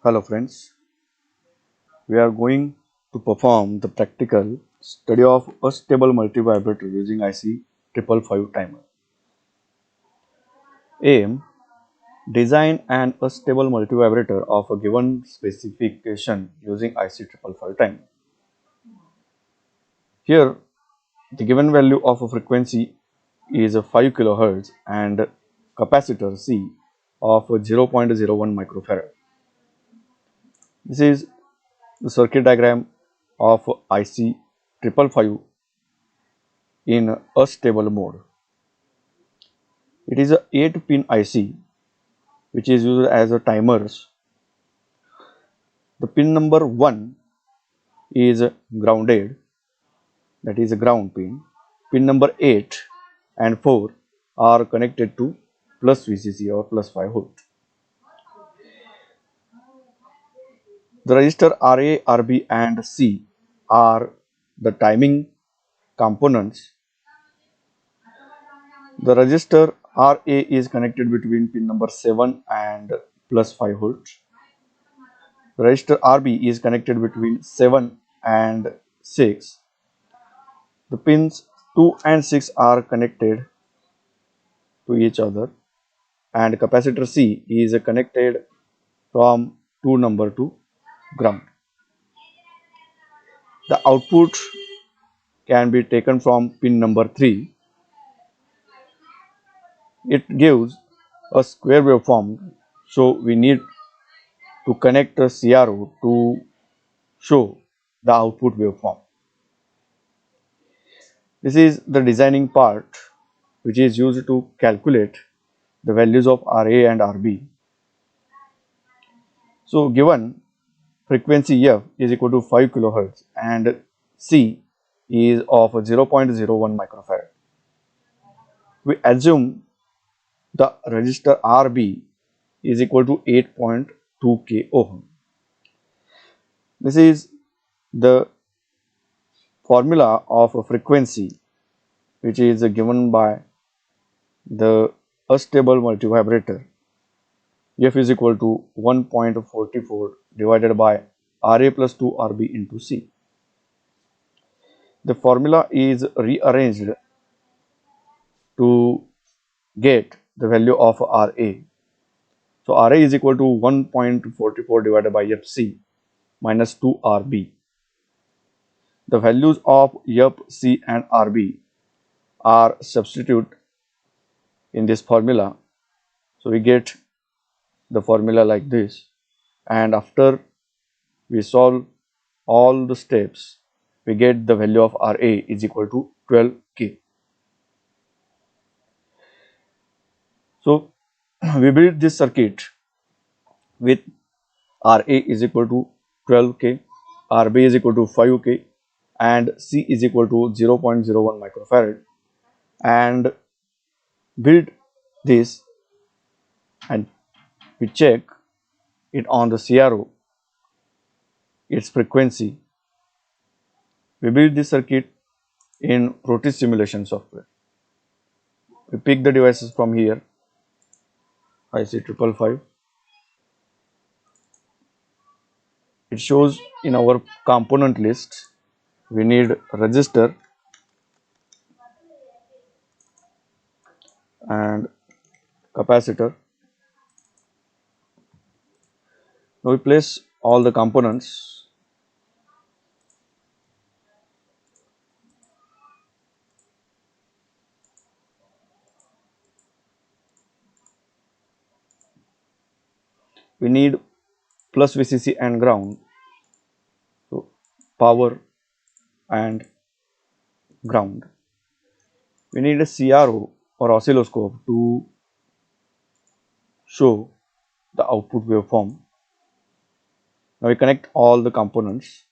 Hello friends, we are going to perform the practical study of a stable multivibrator using IC 555 timer. Aim: design an stable multivibrator of a given specification using IC 555 timer. Here, the given value of a frequency is 5 kHz and capacitor C of 0.01 microfarad. This is the circuit diagram of IC 555 in a stable mode. It is a 8-pin IC which is used as a timers. The pin number 1 is grounded, that is a ground pin. Pin number 8 and 4 are connected to plus VCC or plus 5 volt. The resistor RA, RB and C are the timing components. The resistor RA is connected between pin number 7 and plus 5 volt. The resistor RB is connected between 7 and 6. The pins 2 and 6 are connected to each other and capacitor C is connected from 2 number to ground. The output can be taken from pin number 3. It gives a square waveform, so we need to connect a CRO to show the output waveform. This is the designing part which is used to calculate the values of RA and RB. So given frequency F is equal to 5 kHz and C is of 0.01 microfarad. We assume the resistor RB is equal to 8.2 k ohm. This is the formula of a frequency which is given by the stable multivibrator. F is equal to 1.44 divided by RA plus 2 RB into C. The formula is rearranged to get the value of RA. So RA is equal to 1.44 divided by FC minus 2 RB. The values of F, C and RB are substituted in this formula. So we get the formula like this, and after we solve all the steps, we get the value of RA is equal to 12K. So we build this circuit with RA is equal to 12K, RB is equal to 5K and C is equal to 0.01 microfarad, and build this and we check it on the CRO, its frequency. We build this circuit in Proteus simulation software. We pick the devices from here, IC 555. It shows in our component list we need resistor and capacitor. Now we place all the components. We need plus VCC and ground, so power and ground. We need a CRO or oscilloscope to show the output waveform. Now we connect all the components.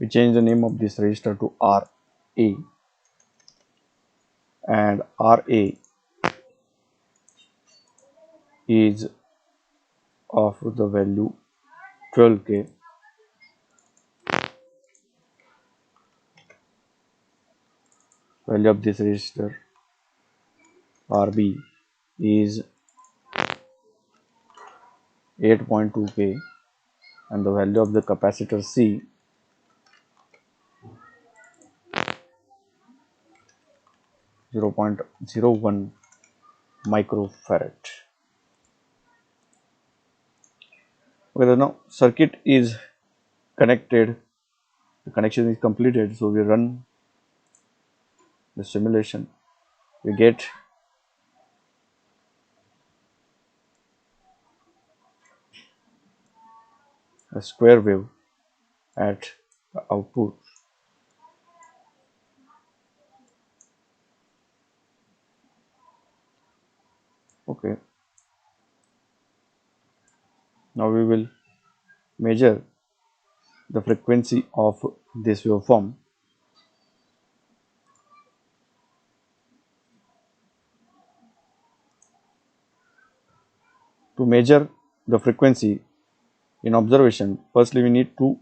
we change the name of this register to RA, and RA is of the value 12K. Value of this register RB is 8.2K, and the value of the capacitor C is 0.01 microfarad. Okay, now circuit is connected, the connection is completed, so we run the simulation. We get a square wave at the output. Okay, now we will measure the frequency of this waveform. To measure the frequency in observation, firstly we need to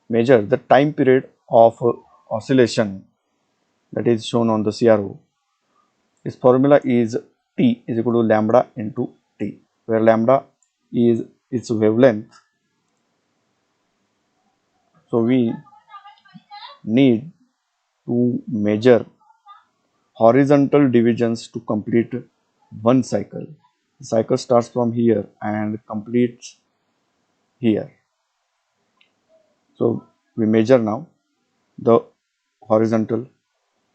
measure the time period of oscillation that is shown on the CRO. Its formula is T is equal to lambda into T, where lambda is its wavelength. So we need to measure horizontal divisions to complete one cycle. The cycle starts from here and completes here. So we measure now the horizontal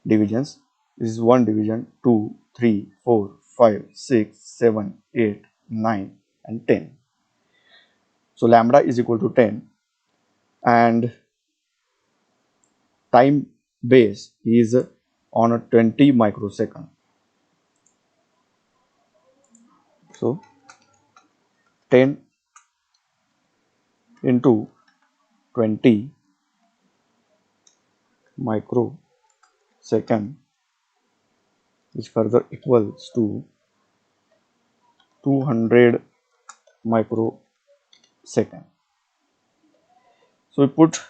divisions. This is 1 division, 2, 3, 4, 5, 6, 7, 8, 9 and 10. So lambda is equal to 10, and time base is on a 20 microsecond. So 10 into 20 microsecond, which further equals to 200 microsecond. So we put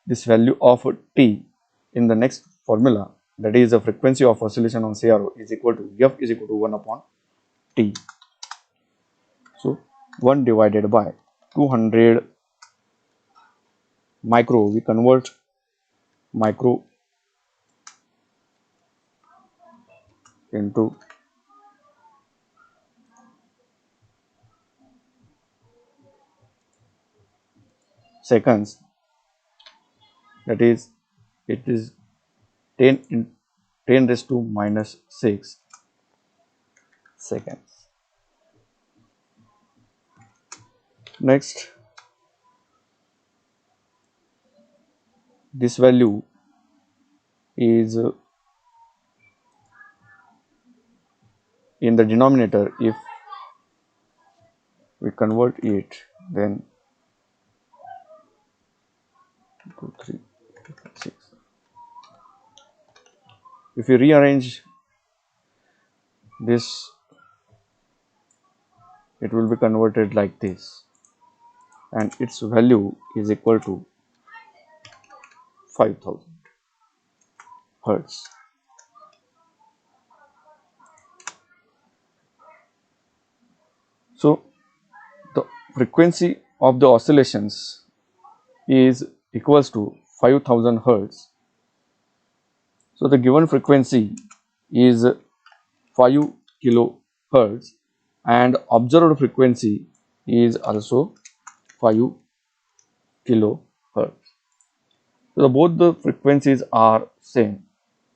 this value of T in the next formula, that is the frequency of oscillation on CRO is equal to F is equal to 1 upon T. So 1 divided by 200 micro, we convert micro into seconds, that is it is 10 in 10 raised to minus 6 seconds. Next, this value is in the denominator. If we convert it, then 2, 3, 6. If you rearrange this, it will be converted like this, and its value is equal to 5000 hertz. So the frequency of the oscillations is equals to 5000 hertz. So the given frequency is 5 kilohertz, and observed frequency is also 5 kilohertz. So both the frequencies are same.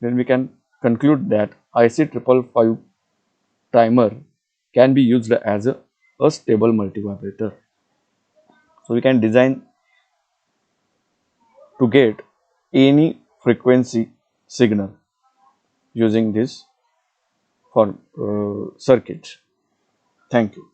Then we can conclude that IC555 timer can be used as a stable multivibrator. So we can design to get any frequency signal using this for circuit. Thank you.